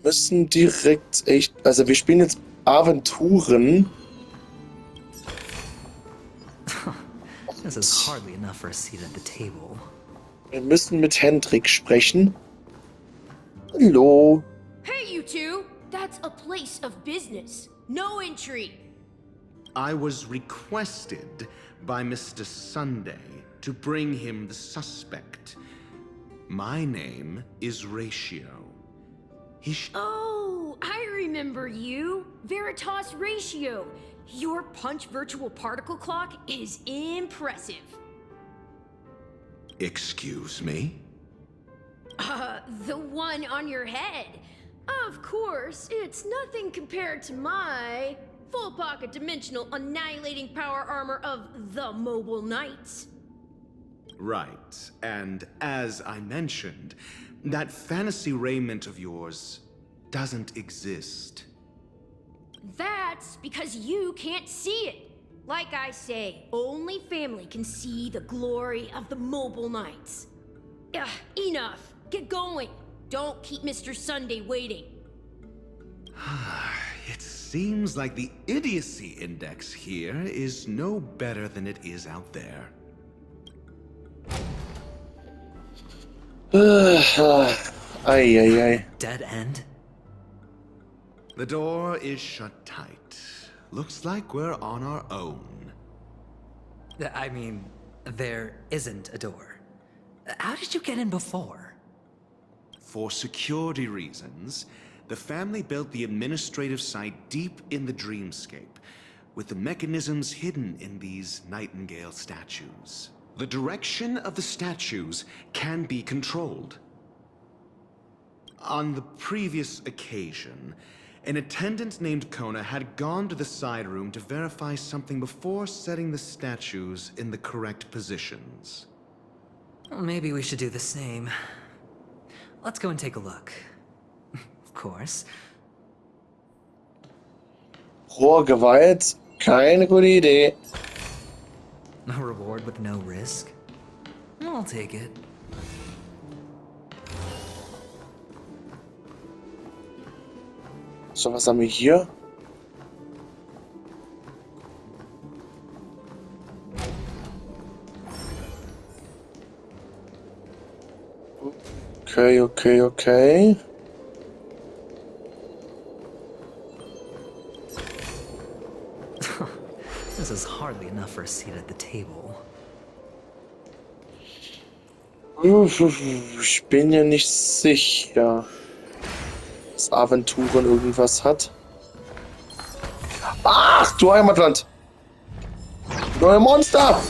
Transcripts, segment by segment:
müssen direkt echt... Also wir spielen jetzt Aventuren. This is hardly enough for a seat at the table. Wir müssen mit Hendrik sprechen. Hallo. Hey, you two! That's a place of business. No entry. I was requested by Mr. Sunday to bring him the suspect. My name is Ratio. Oh, I remember you. Veritas Ratio. Your punch virtual particle clock is impressive. Excuse me? The one on your head. Of course, it's nothing compared to my full pocket dimensional annihilating power armor of the Mobile Knights. Right, and as I mentioned, that fantasy raiment of yours doesn't exist. That's because you can't see it. Like I say, only family can see the glory of the Mobile Knights. Ugh, enough. Get going. Don't keep Mr. Sunday waiting. It seems like the idiocy index here is no better than it is out there. Ei. Dead end? The door is shut tight. Looks like we're on our own. I mean, there isn't a door. How did you get in before? For security reasons, the family built the administrative site deep in the dreamscape, with the mechanisms hidden in these nightingale statues. The direction of the statues can be controlled. On the previous occasion, an attendant named Kona had gone to the side room to verify something before setting the statues in the correct positions. Well, maybe we should do the same. Let's go and take a look. Of course. Rohe Gewalt, keine gute Idee. A reward with no risk? I'll take it. So, was haben wir hier? Okay. This is hardly enough for a seat at the table. Ich bin ja nicht sicher, dass Aventuren irgendwas hat. Ach, du Heimatland! Neue Monster!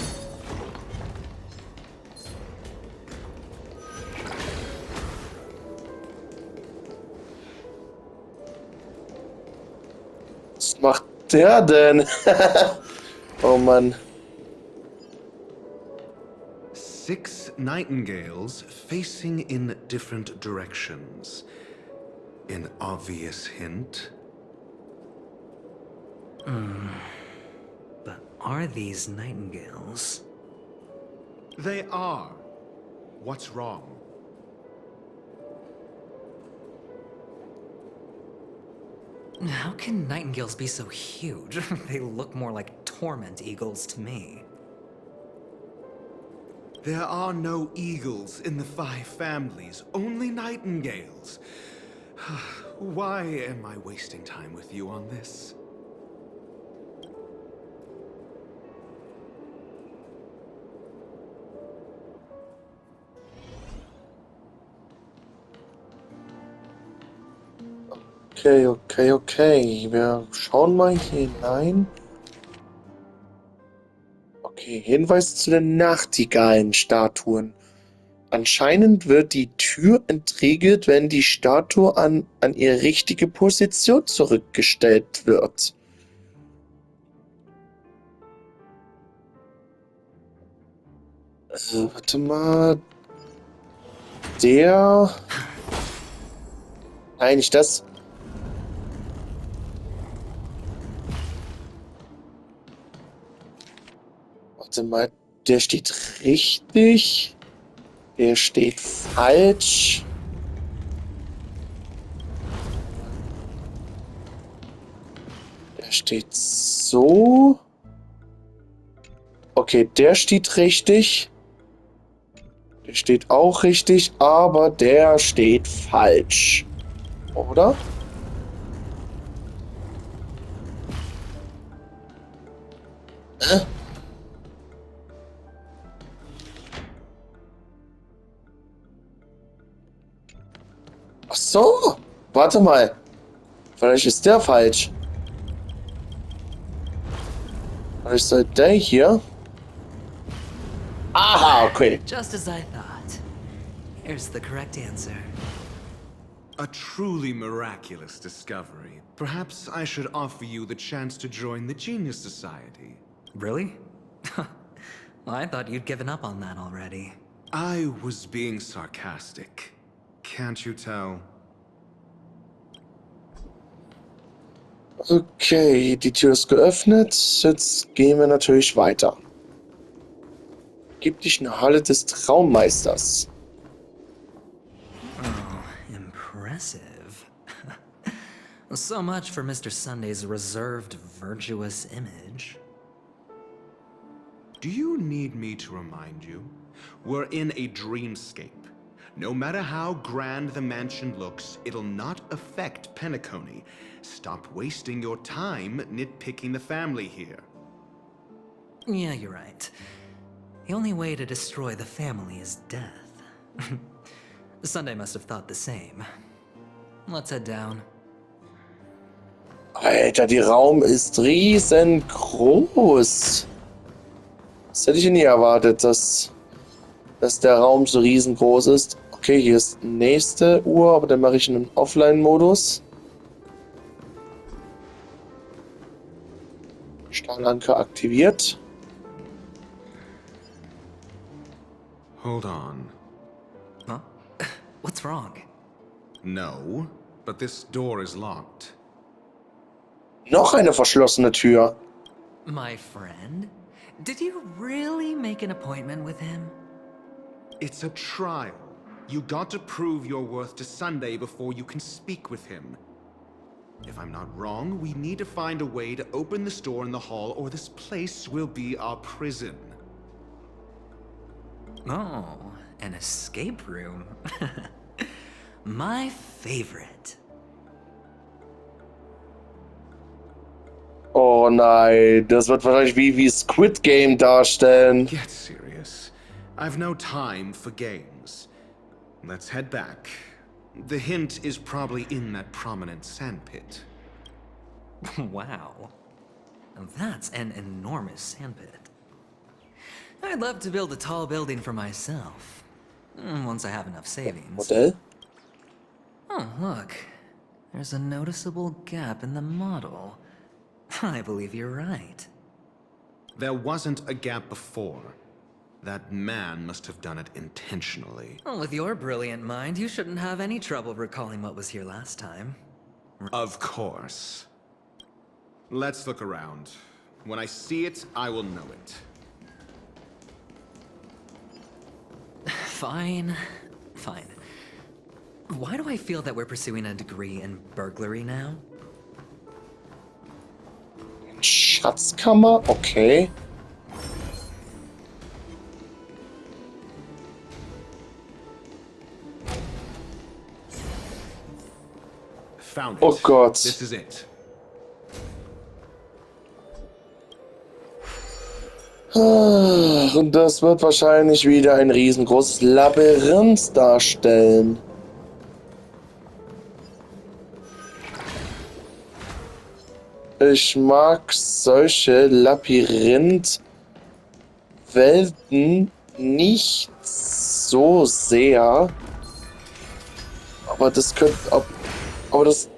Was macht der denn? Oh Mann. 6 nightingales facing in different directions. An obvious hint. But are these nightingales? They are. What's wrong? How can nightingales be so huge? They look more like torment eagles to me. There are no eagles in the 5 families, only nightingales. Why am I wasting time with you on this? Okay. Wir schauen mal hier hinein. Okay, Hinweis zu den Nachtigallenstatuen. Anscheinend wird die Tür entriegelt, wenn die Statue an ihre richtige Position zurückgestellt wird. Warte mal. Nein, nicht das. Warte mal, der steht richtig. Der steht falsch. Steht so. Okay, der steht richtig. Der steht auch richtig, aber der steht falsch. Oder? Ach so. Warte mal. Vielleicht ist der falsch. Vielleicht soll der hier. Aha, okay. Just as I thought. Here's the correct answer. A truly miraculous discovery. Perhaps I should offer you the chance to join the Genius Society. Really? Well, I thought you'd given up on that already. I was being sarcastic. Can't you tell? Okay, die Tür ist geöffnet. Jetzt gehen wir natürlich weiter. Gibt dich eine Halle des Traummeisters. Oh, impressive. So much for Mr. Sunday's reserved, virtuous image. Do you need me to remind you? We're in a dreamscape. No matter how grand the mansion looks, it'll not affect Penacony. Stop wasting your time nitpicking the family here. Yeah, you're right. The only way to destroy the family is death. Sunday must have thought the same. Let's head down. Alter, der Raum ist riesengroß. Das hätte ich nie erwartet, dass der Raum so riesengroß ist. Okay, hier ist nächste Uhr, aber dann mache ich einen Offline-Modus. Stahlanker aktiviert. Hold on. Huh? What's wrong? No, but this door is locked. Noch eine verschlossene Tür. My friend? Did you really make an appointment with him? It's a trial. You got to prove your worth to Sunday before you can speak with him. If I'm not wrong, we need to find a way to open this door in the hall, or this place will be our prison. Oh, an escape room. My favorite. Oh nein, das wird wahrscheinlich wie Squid Game darstellen. Get serious. I've no time for games. Let's head back. The hint is probably in that prominent sandpit. Wow. That's an enormous sandpit. I'd love to build a tall building for myself. Once I have enough savings. Modell? Oh, look. There's a noticeable gap in the model. I believe you're right. There wasn't a gap before. That man must have done it intentionally. Well, with your brilliant mind, you shouldn't have any trouble recalling what was here last time. Of course. Let's look around. When I see it, I will know it. Fine. Fine. Why do I feel that we're pursuing a degree in burglary now? Schatzkammer? Okay. Found it. Oh Gott. This is it. Und das wird wahrscheinlich wieder ein riesengroßes Labyrinth darstellen. Ich mag solche Labyrinth-Welten nicht so sehr. Aber das könnte... Aber das...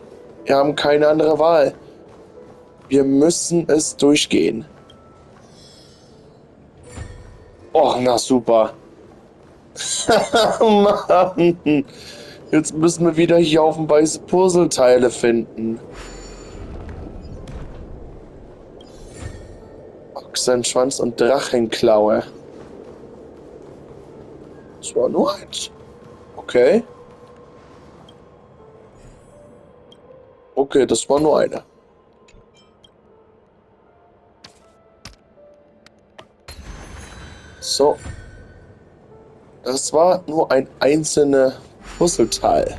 Wir haben keine andere Wahl. Wir müssen es durchgehen. Oh, na super. Mann. Jetzt müssen wir wieder hier auf dem weiße Puzzleteile finden. Ochsenschwanz und Drachenklaue. Das war nur eins. Okay. Okay, das war nur eine. So. Das war nur ein einzelnes Puzzleteil.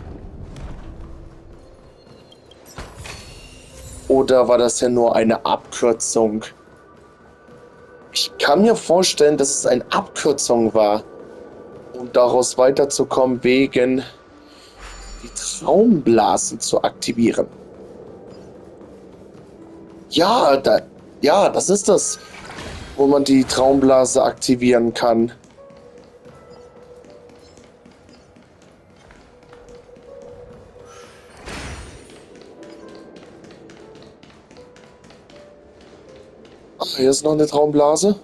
Oder war das ja nur eine Abkürzung? Ich kann mir vorstellen, dass es eine Abkürzung war, um daraus weiterzukommen, wegen die Traumblasen zu aktivieren. Ja, das ist das, wo man die Traumblase aktivieren kann. Ach, hier ist noch eine Traumblase.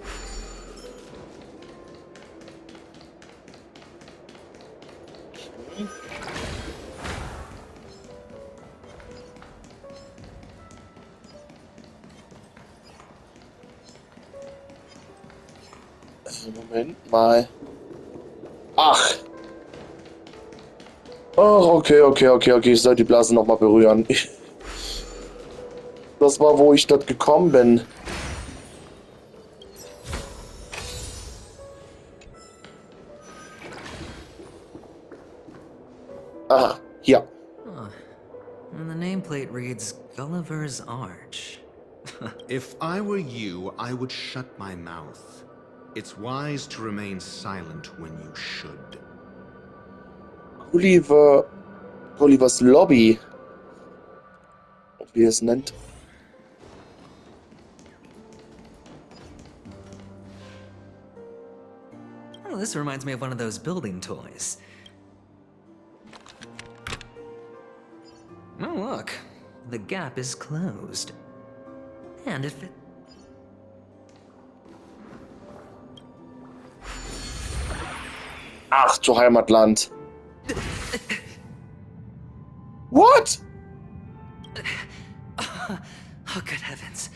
Moment mal. Ach. Ach, okay. Ich soll die Blase nochmal berühren. Das war, wo ich dort gekommen bin. Aha, hier. Huh. And the nameplate reads Gulliver's Arch. If I were you, I would shut my mouth. It's wise to remain silent when you should. Gullivers Lobby. Wie es nennt. Oh, this reminds me of one of those building toys. Oh, look. The gap is closed. And if it... Ach du Heimatland. What? Oh, good heavens.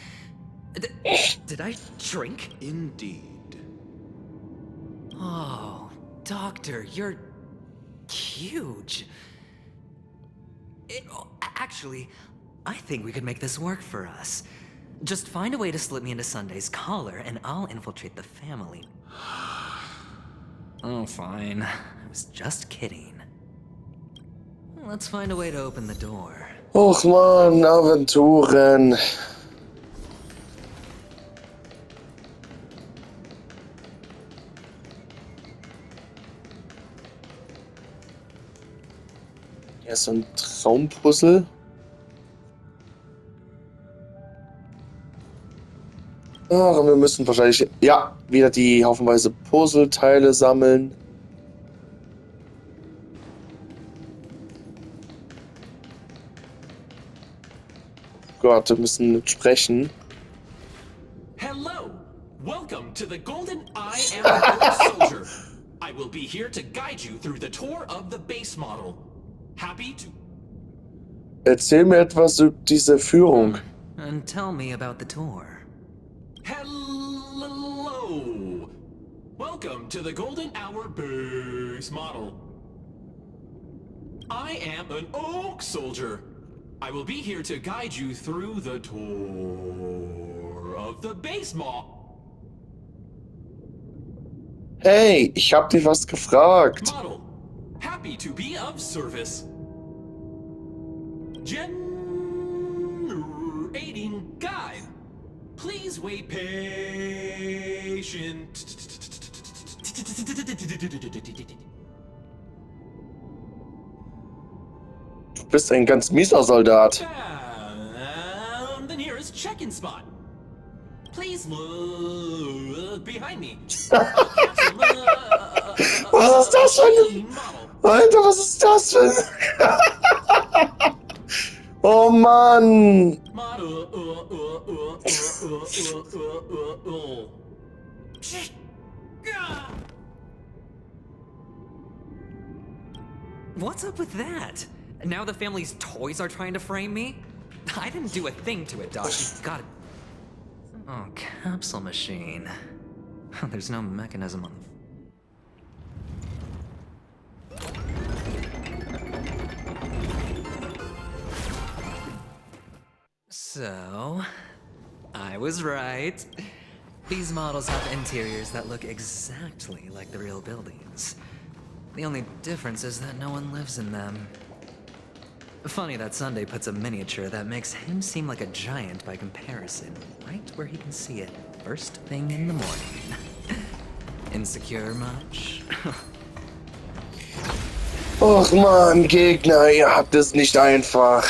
Did I shrink? Indeed. Oh, Doctor, you're huge. Actually, I think we could make this work for us. Just find a way to slip me into Sunday's collar, and I'll infiltrate the family. Oh, fine. I was just kidding. Let's find a way to open the door. Och man, Aventurin. Hier ist so ein Traumpuzzle. Ach, wir müssen wahrscheinlich, ja, wieder die haufenweise Puzzleteile sammeln. Gott, wir müssen mit sprechen. Hello! Welcome to the Golden I Am a Soldier. I will be here to guide you through the tour of the base model. Happy to... Erzähl mir etwas über diese Führung. And tell me about the tour. Hello! Welcome to the Golden Hour base model. I am an oak soldier. I will be here to guide you through the tour of the base model. Hey, ich hab dich was gefragt. Model, happy to be of service. Generating guide. Please wait patient. Du bist ein ganz mieser Soldat. Found the nearest check-in spot. Please look behind me. Was ist das für ein... Alter, was ist das für ein... Oh Mann! What's up with that? Now the family's toys are trying to frame me? I didn't do a thing to it, Doc. You've got it. Oh, capsule machine. There's no mechanism on the... So, I was right. These models have interiors that look exactly like the real buildings. The only difference is that no one lives in them. Funny that Sunday puts a miniature that makes him seem like a giant by comparison, right where he can see it first thing in the morning. Insecure much? Och man, Gegner, ihr habt es nicht einfach.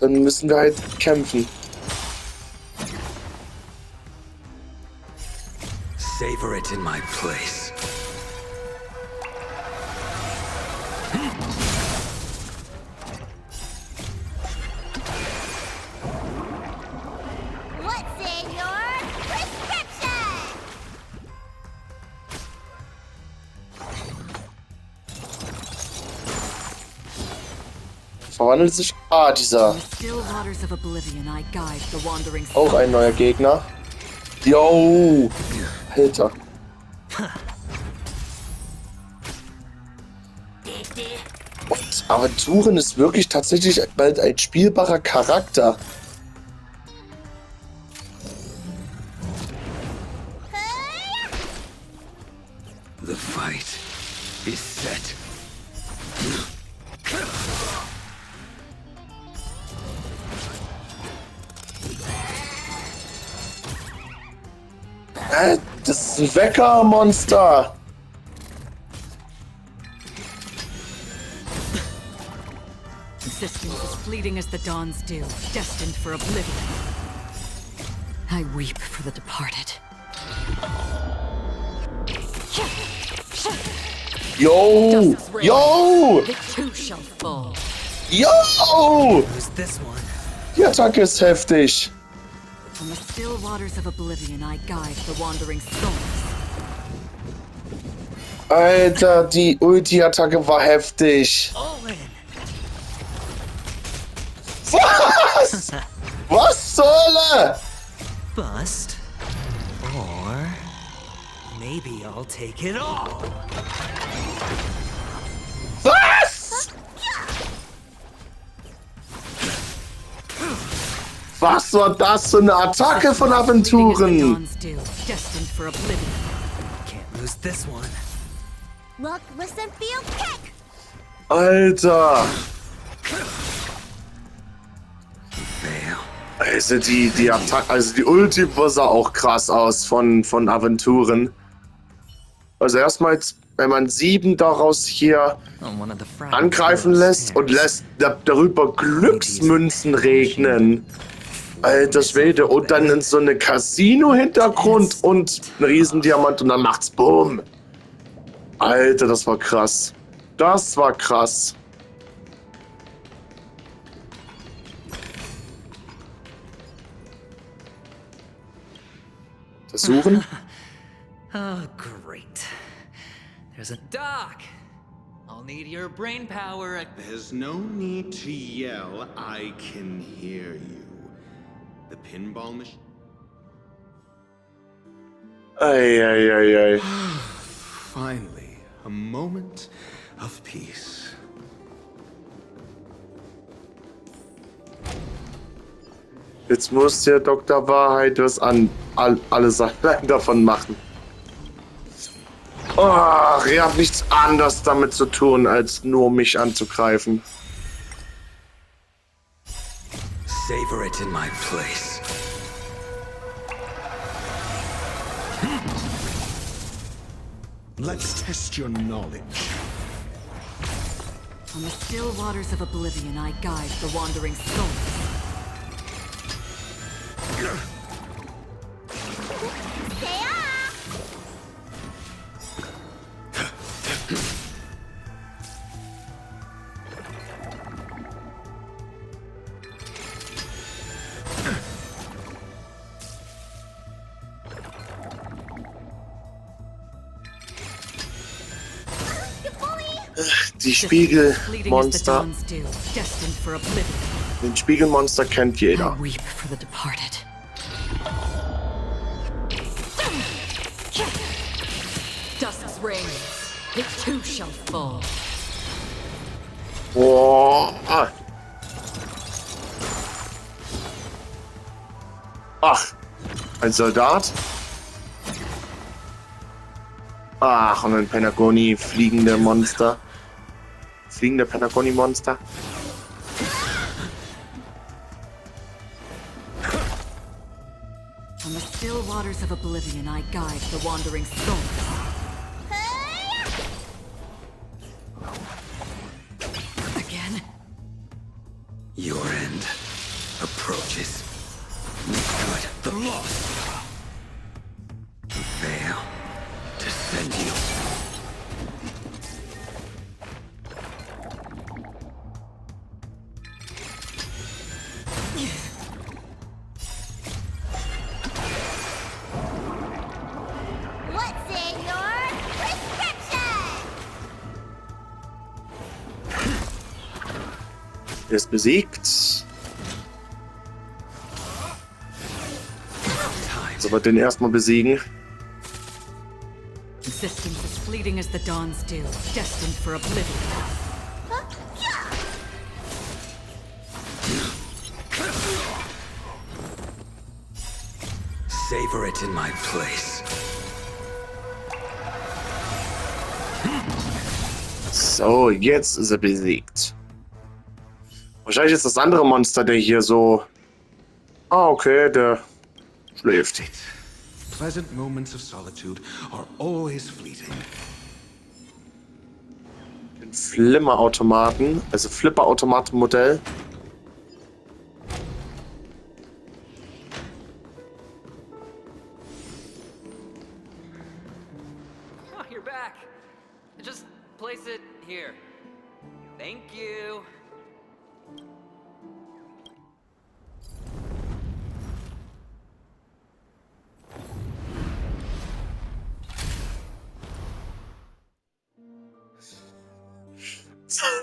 Dann müssen wir halt kämpfen. Savor it in my place. What's in your prescription? Verwandelt sich... Ah, dieser... Still waters of oblivion, I guide the wandering Auch ein neuer Gegner. Yo! Alter. Und Aventurin ist wirklich tatsächlich bald ein spielbarer Charakter. The fight is set. Das ist ein Wecker-Monster. Existence as fleeting as the dawn's dew, destined for oblivion. I weep for the departed. Yo! Yo! The two shall fall. Yo! Who's this one? Die Attacke ist heftig. From the still waters of oblivion, I guide the wandering souls. Alter, die Ulti-Attacke war heftig. Owen! Was? Was zur Hölle? Bust. Or maybe I'll take it all. Was? Was war das für eine Attacke von Fleeting as the Aventurin? dawn's dew, destined for oblivion. Can't lose this one. Look, listen, feel, kick! Alter. Fail. Also die Attacke, also die Ulti sah auch krass aus von Aventurin. Also erstmal, wenn man 7 daraus hier On one of the fragments angreifen lässt und lässt darüber Glücksmünzen regnen. Alter Schwede. Und dann in so eine Casino-Hintergrund und ein Riesendiamant und dann macht's Boom. Alter, das war krass. Das war krass. Versuchen? Oh, great. There's a dock. I'll need your brain power. There's no need to yell. I can hear you. The pinball machine. Ei. Finally, a moment of peace. Jetzt muss der Dr. Wahrheit was alles allein davon machen. Oh, ihr habt nichts anderes damit zu tun, als nur mich anzugreifen. Savor it in my place. Let's test your knowledge. On the still waters of oblivion, I guide the wandering souls. Die Fleeting as the Spiegelmonster. dawn's dew, destined for oblivion. Den Spiegelmonster kennt jeder. I weep for the departed. Dusk's reigns, it too shall fall. Boah. Ach. Ein Soldat. Ach, und ein Penacony, fliegende Monster. Fliegende Penacony-Monster. On the still waters of oblivion, I guide the wandering souls. Again? Your end approaches. Good. The lost. Fail to send you. What's in your prescription? Er ist besiegt. So, wir den erstmal besiegen. Existence is fleeting as the dawn's dew, destined for oblivion. Savor it in my place. So, jetzt ist er besiegt. Wahrscheinlich ist das andere Monster, der hier so... Ah, okay, der schläft. Pleasant moments of solitude are always fleeting. Ein Flimmerautomaten, also Flipperautomaten-Modell. Oh, you're back. Just place it here. Thank you.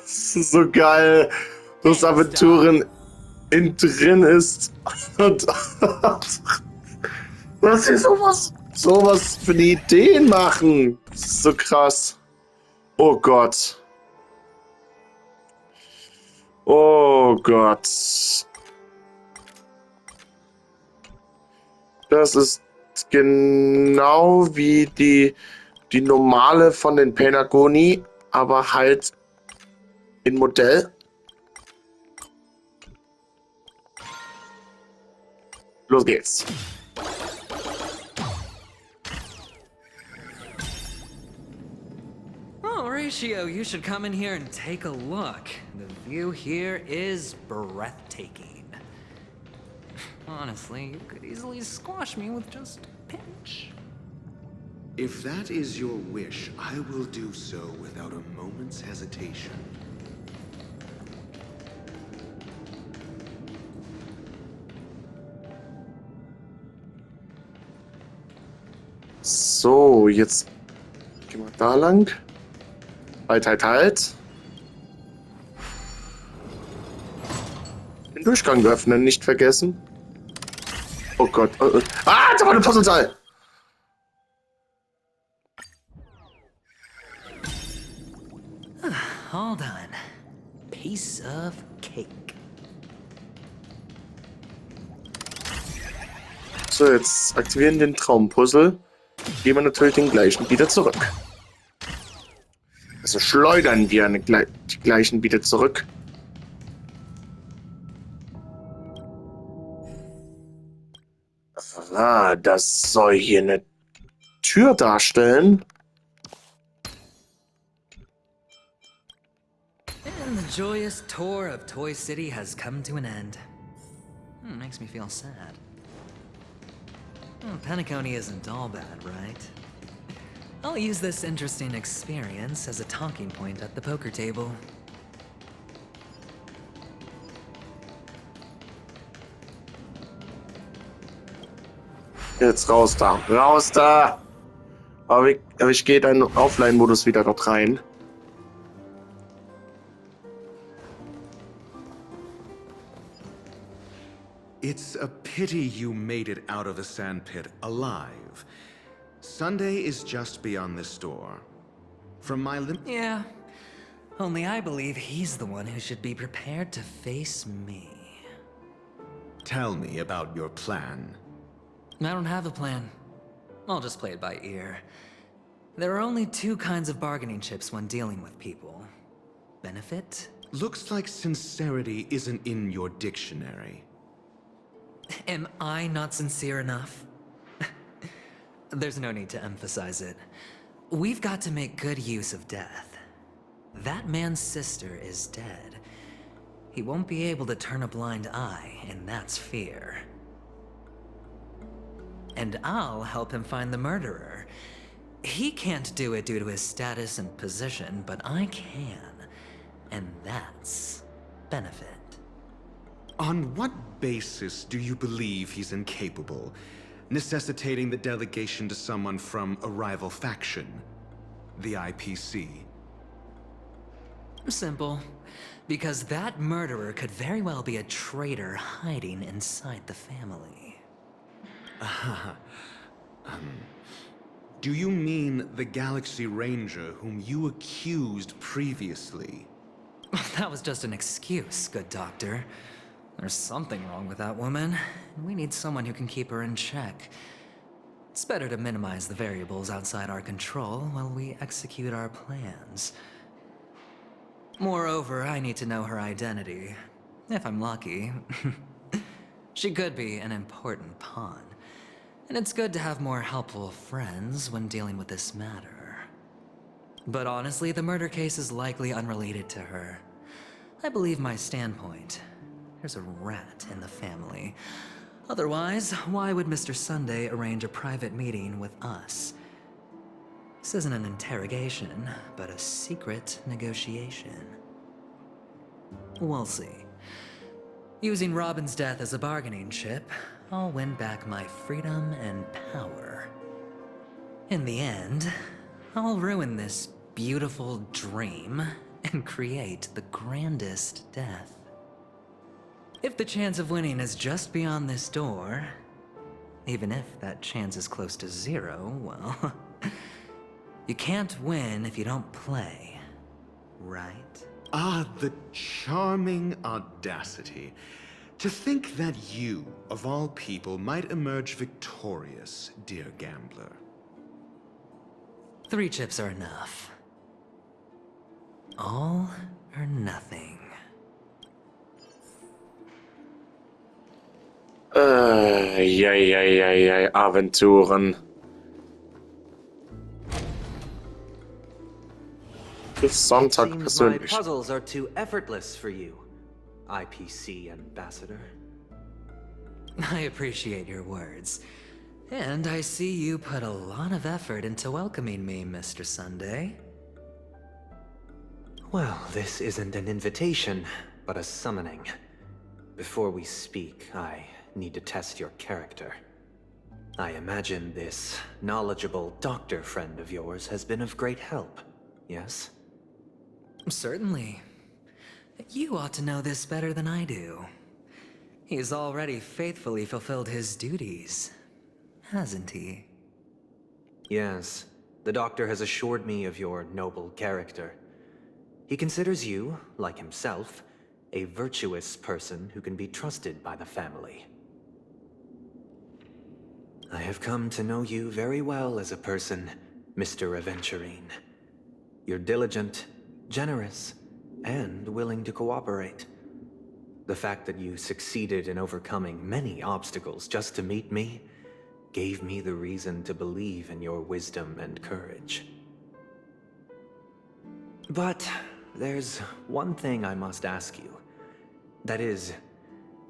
Das ist so geil. Als Aventurin innen drin ist. Und dass sie sowas für die Ideen machen. Das ist so krass. Oh Gott. Oh Gott. Das ist genau wie die normale von den Penacony, aber halt in Modell. Los geht's. Oh, Ratio, you should come in here and take a look. The view here is breathtaking. Honestly, you could easily squash me with just a pinch. If that is your wish, I will do so without a moment's hesitation. So, jetzt gehen wir da lang. Halt. Den Durchgang öffnen, nicht vergessen. Oh Gott. Ah, da war eine Puzzleteil. All done. Piece of cake. So, jetzt aktivieren den Traumpuzzle. Gehen wir natürlich den gleichen wieder zurück. Also schleudern wir die gleichen wieder zurück. Ah, das soll hier eine Tür darstellen. And the joyous tour of Toy City has come to an end. Makes me feel sad. Penacony isn't all bad, right? I'll use this interesting experience as a talking point at the poker table. Jetzt raus da. Raus da! Aber ich gehe dann im Offline-Modus wieder dort rein. It's a pity you made it out of the sandpit alive. Sunday is just beyond this door. From my Yeah, only I believe he's the one who should be prepared to face me. Tell me about your plan. I don't have a plan. I'll just play it by ear. There are only two kinds of bargaining chips when dealing with people. Benefit? Looks like sincerity isn't in your dictionary. Am I not sincere enough? There's no need to emphasize it. We've got to make good use of death. That man's sister is dead. He won't be able to turn a blind eye, and that's fear. And I'll help him find the murderer. He can't do it due to his status and position, but I can. And that's benefit. On what basis do you believe he's incapable, necessitating the delegation to someone from a rival faction? The IPC? Simple. Because that murderer could very well be a traitor hiding inside the family. Do you mean the Galaxy Ranger whom you accused previously? That was just an excuse, good doctor. There's something wrong with that woman, and we need someone who can keep her in check. It's better to minimize the variables outside our control while we execute our plans. Moreover, I need to know her identity. If I'm lucky. She could be an important pawn. And it's good to have more helpful friends when dealing with this matter. But honestly, the murder case is likely unrelated to her. I believe my standpoint. There's a rat in the family. Otherwise, why would Mr. Sunday arrange a private meeting with us? This isn't an interrogation, but a secret negotiation. We'll see. Using Robin's death as a bargaining chip, I'll win back my freedom and power. In the end, I'll ruin this beautiful dream and create the grandest death. If the chance of winning is just beyond this door, even if that chance is close to zero, well, you can't win if you don't play, right? Ah, the charming audacity. To think that you, of all people, might emerge victorious, dear gambler. 3 chips are enough. All or nothing. Aventuren. Bis Sonntag Seems my persönlich. puzzles are too effortless for you, IPC ambassador. I appreciate your words. And I see you put a lot of effort into welcoming me, Mr. Sunday. Well, this isn't an invitation, but a summoning. Before we speak, I need to test your character. I imagine this knowledgeable doctor friend of yours has been of great help, yes? Certainly. You ought to know this better than I do. He's already faithfully fulfilled his duties, hasn't he? Yes, the doctor has assured me of your noble character. He considers you, like himself, a virtuous person who can be trusted by the family. I have come to know you very well as a person, Mr. Aventurin. You're diligent, generous, and willing to cooperate. The fact that you succeeded in overcoming many obstacles just to meet me gave me the reason to believe in your wisdom and courage. But there's one thing I must ask you. That is,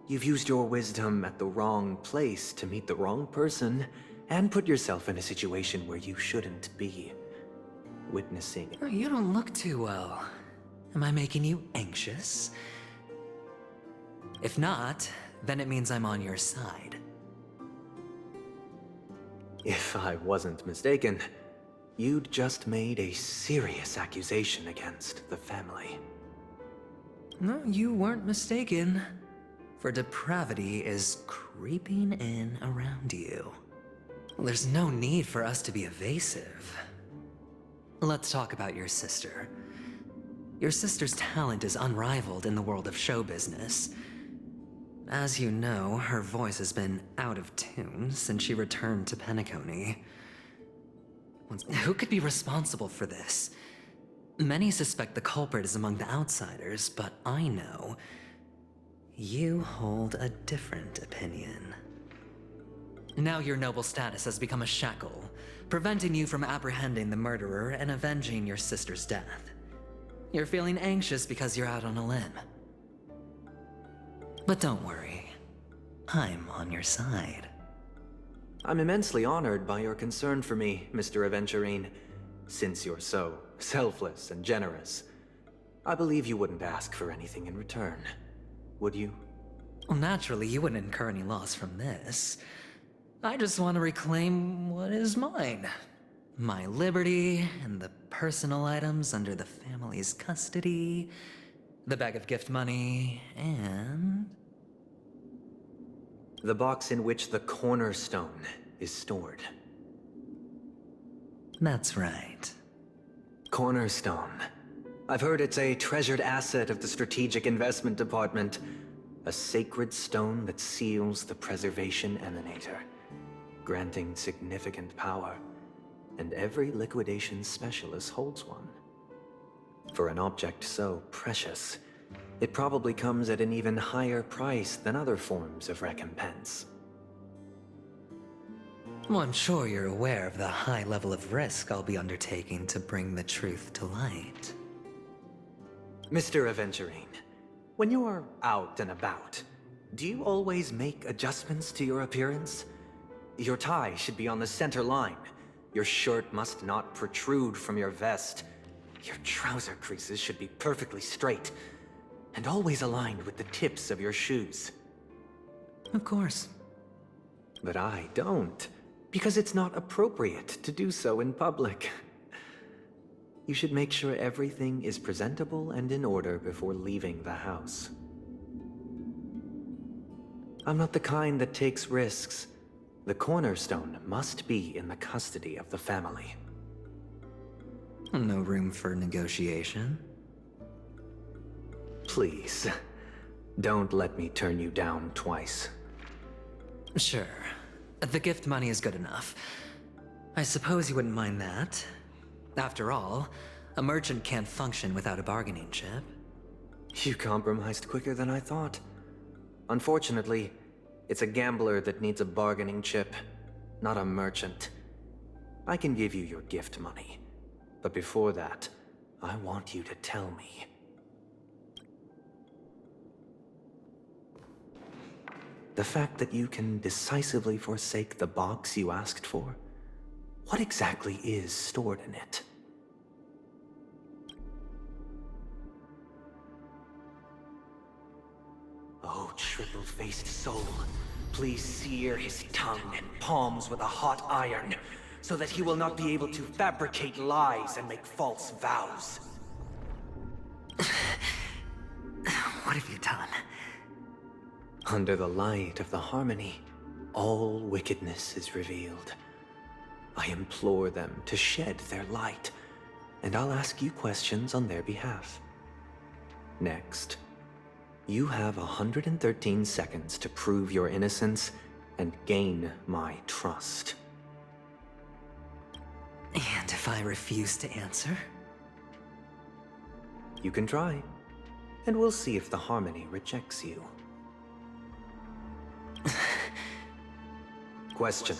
you've used your wisdom at the wrong place to meet the wrong person and put yourself in a situation where you shouldn't be. Witnessing. You don't look too well. Am I making you anxious? If not, then it means I'm on your side. If I wasn't mistaken, you'd just made a serious accusation against the family. No, you weren't mistaken. For depravity is creeping in around you. There's no need for us to be evasive. Let's talk about your sister. Your sister's talent is unrivaled in the world of show business. As you know, her voice has been out of tune since she returned to Penacony. Who could be responsible for this? Many suspect the culprit is among the outsiders, but I know you hold a different opinion. Now your noble status has become a shackle, preventing you from apprehending the murderer and avenging your sister's death. You're feeling anxious because you're out on a limb. But don't worry, I'm on your side. I'm immensely honored by your concern for me, Mr. Aventurin. Since you're so selfless and generous, I believe you wouldn't ask for anything in return, would you? Well, naturally, you wouldn't incur any loss from this. I just want to reclaim what is mine. My liberty and the personal items under the family's custody, the bag of gift money, and... the box in which the cornerstone is stored. That's right. Cornerstone. I've heard it's a treasured asset of the Strategic Investment Department. A sacred stone that seals the Preservation Emanator, granting significant power. And every liquidation specialist holds one. For an object so precious, it probably comes at an even higher price than other forms of recompense. Well, I'm sure you're aware of the high level of risk I'll be undertaking to bring the truth to light. Mr. Aventurin, when you are out and about, do you always make adjustments to your appearance? Your tie should be on the center line. Your shirt must not protrude from your vest. Your trouser creases should be perfectly straight, and always aligned with the tips of your shoes. Of course. But I don't, because it's not appropriate to do so in public. You should make sure everything is presentable and in order before leaving the house. I'm not the kind that takes risks. The cornerstone must be in the custody of the family. No room for negotiation? Please, don't let me turn you down twice. Sure. The gift money is good enough. I suppose you wouldn't mind that. After all, a merchant can't function without a bargaining chip. You compromised quicker than I thought. Unfortunately, it's a gambler that needs a bargaining chip, not a merchant. I can give you your gift money, but before that, I want you to tell me. The fact that you can decisively forsake the box you asked for, what exactly is stored in it? Oh, triple-faced soul, please sear his tongue and palms with a hot iron, so that he will not be able to fabricate lies and make false vows. What have you done? Under the light of the harmony, all wickedness is revealed. I implore them to shed their light, and I'll ask you questions on their behalf. Next, you have 113 seconds to prove your innocence and gain my trust. And if I refuse to answer? You can try, and we'll see if the harmony rejects you. Question.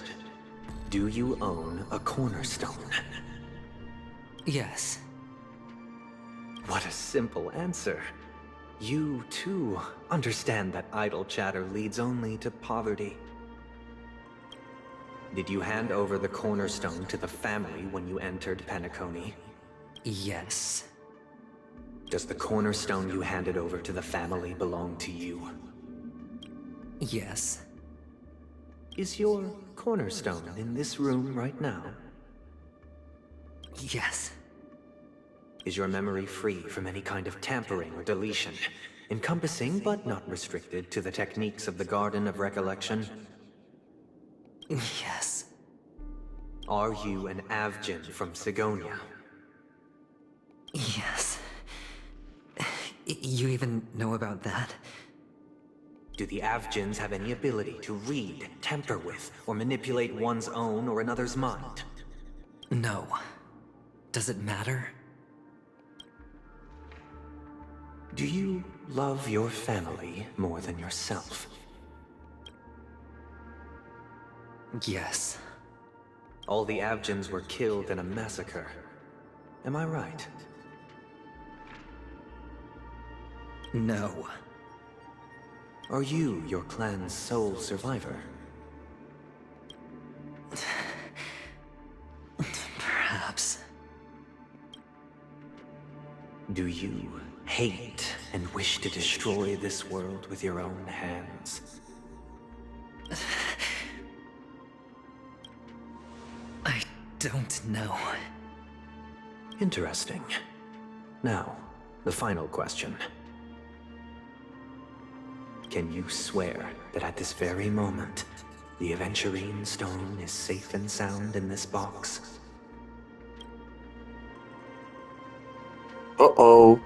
Do you own a cornerstone? Yes. What a simple answer. You, too, understand that idle chatter leads only to poverty. Did you hand over the cornerstone to the family when you entered Penacony? Yes. Does the cornerstone you handed over to the family belong to you? Yes. Is your cornerstone in this room right now? Yes. Is your memory free from any kind of tampering or deletion, encompassing but not restricted to the techniques of the Garden of Recollection? Yes. Are you an Avgin from Sigonia? Yes. You even know about that? Do the Avgens have any ability to read, tamper with, or manipulate one's own or another's mind? No. Does it matter? Do you love your family more than yourself? Yes. All the Avgens were killed in a massacre. Am I right? No. Are you your clan's sole survivor? Perhaps. Do you hate and wish to destroy this world with your own hands? I don't know. Interesting. Now, the final question. Can you swear that at this very moment, the Aventurin stone is safe and sound in this box? Uh-oh.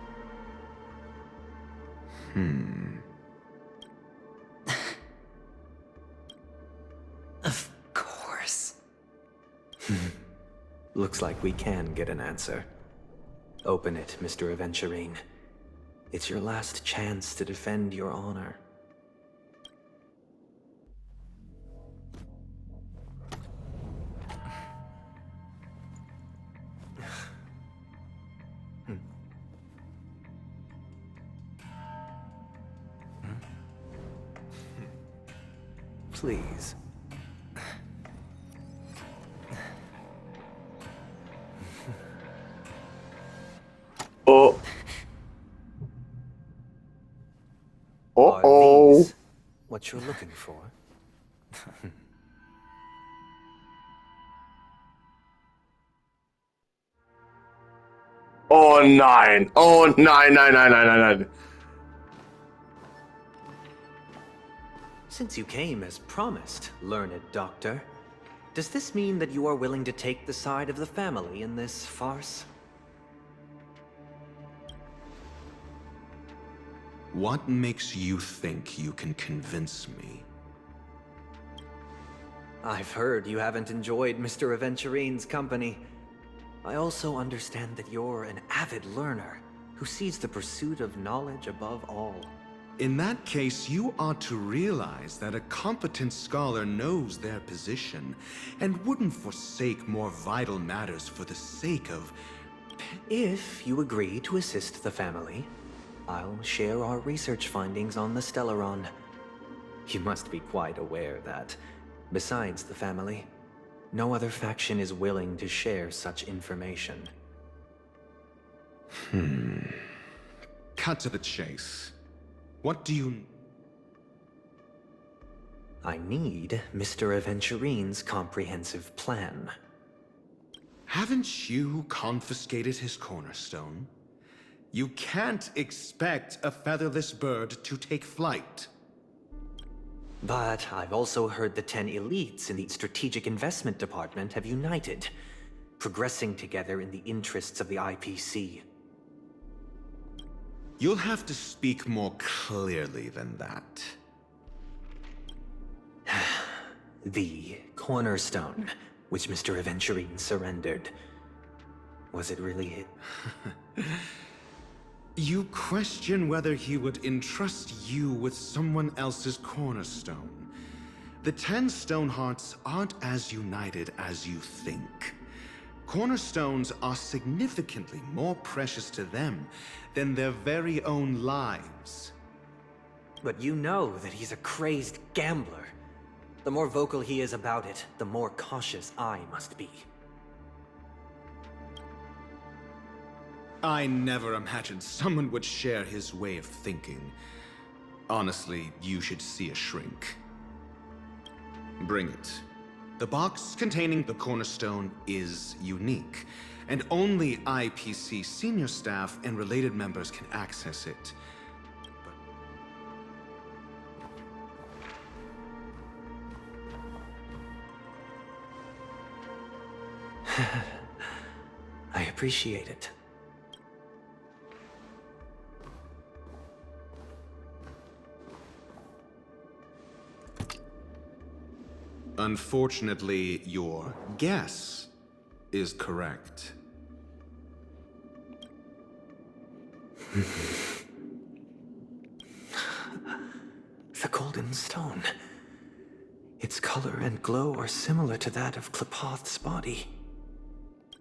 Of course. Looks like we can get an answer. Open it, Mr. Aventurin. It's your last chance to defend your honor. Please. Oh. Are Uh-oh. these what you're looking for? Oh nein. Oh nein, nein, nein, nein, nein, nein. Since you came as promised, learned doctor, does this mean that you are willing to take the side of the family in this farce? What makes you think you can convince me? I've heard you haven't enjoyed Mr. Aventurin's company. I also understand that you're an avid learner who sees the pursuit of knowledge above all. In that case, you ought to realize that a competent scholar knows their position and wouldn't forsake more vital matters for the sake of... If you agree to assist the family, I'll share our research findings on the Stellaron. You must be quite aware that, besides the family, no other faction is willing to share such information. Cut to the chase. What do you... I need Mr. Aventurin's comprehensive plan. Haven't you confiscated his cornerstone? You can't expect a featherless bird to take flight. But I've also heard the 10 elites in the Strategic Investment Department have united, progressing together in the interests of the IPC. You'll have to speak more clearly than that. The cornerstone, which Mr. Aventurin surrendered. Was it really it? You question whether he would entrust you with someone else's cornerstone. The 10 Stonehearts aren't as united as you think. Cornerstones are significantly more precious to them than their very own lives. But you know that he's a crazed gambler. The more vocal he is about it, the more cautious I must be. I never imagined someone would share his way of thinking. Honestly, you should see a shrink. Bring it. The box containing the cornerstone is unique, and only IPC senior staff and related members can access it. I appreciate it. Unfortunately, your guess is correct. The golden stone. Its color and glow are similar to that of Klepoth's body.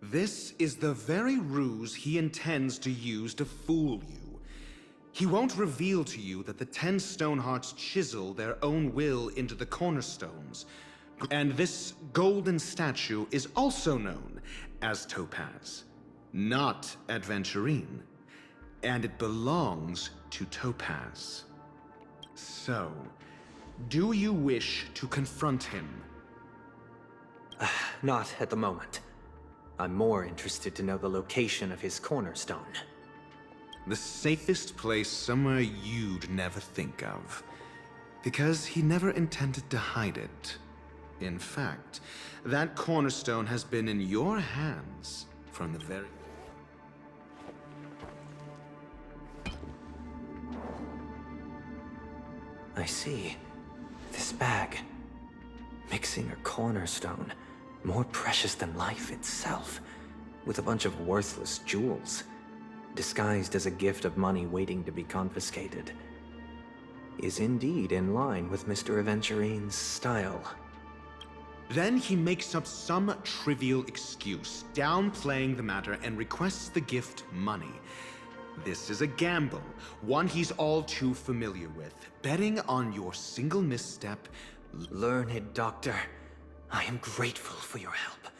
This is the very ruse he intends to use to fool you. He won't reveal to you that the 10 Stonehearts chisel their own will into the cornerstones. And this golden statue is also known as Topaz, not Aventurin. And it belongs to Topaz. So, do you wish to confront him? Not at the moment. I'm more interested to know the location of his cornerstone. The safest place somewhere you'd never think of. Because he never intended to hide it. In fact, that cornerstone has been in your hands from the very... I see. This bag. Mixing a cornerstone, more precious than life itself, with a bunch of worthless jewels, disguised as a gift of money waiting to be confiscated, is indeed in line with Mr. Aventurin's style. Then he makes up some trivial excuse, downplaying the matter, and requests the gift money. This is a gamble, one he's all too familiar with. Betting on your single misstep. Learned doctor, I am grateful for your help.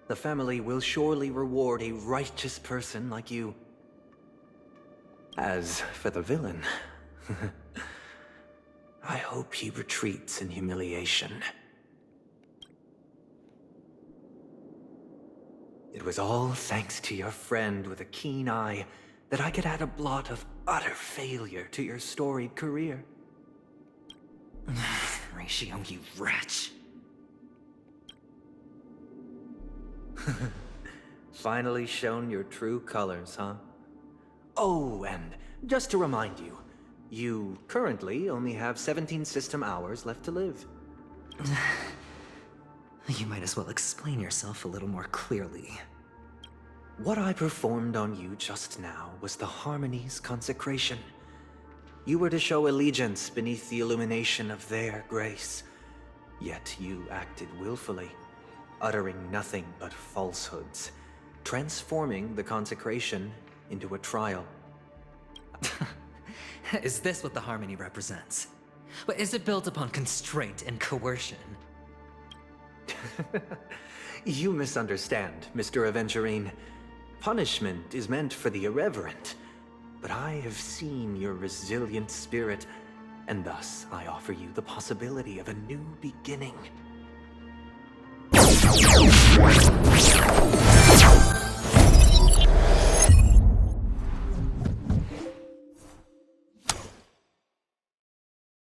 The family will surely reward a righteous person like you. As for the villain, I hope he retreats in humiliation. It was all thanks to your friend with a keen eye that I could add a blot of utter failure to your storied career. Ratio, you wretch. Finally shown your true colors, huh? Oh, and just to remind you, you currently only have 17 system hours left to live. You might as well explain yourself a little more clearly. What I performed on you just now was the Harmony's consecration. You were to show allegiance beneath the illumination of their grace. Yet you acted willfully, uttering nothing but falsehoods, transforming the consecration into a trial. Is this what the Harmony represents? But is it built upon constraint and coercion? You misunderstand, Mr. Aventurin. Punishment is meant for the irreverent, but I have seen your resilient spirit, and thus I offer you the possibility of a new beginning.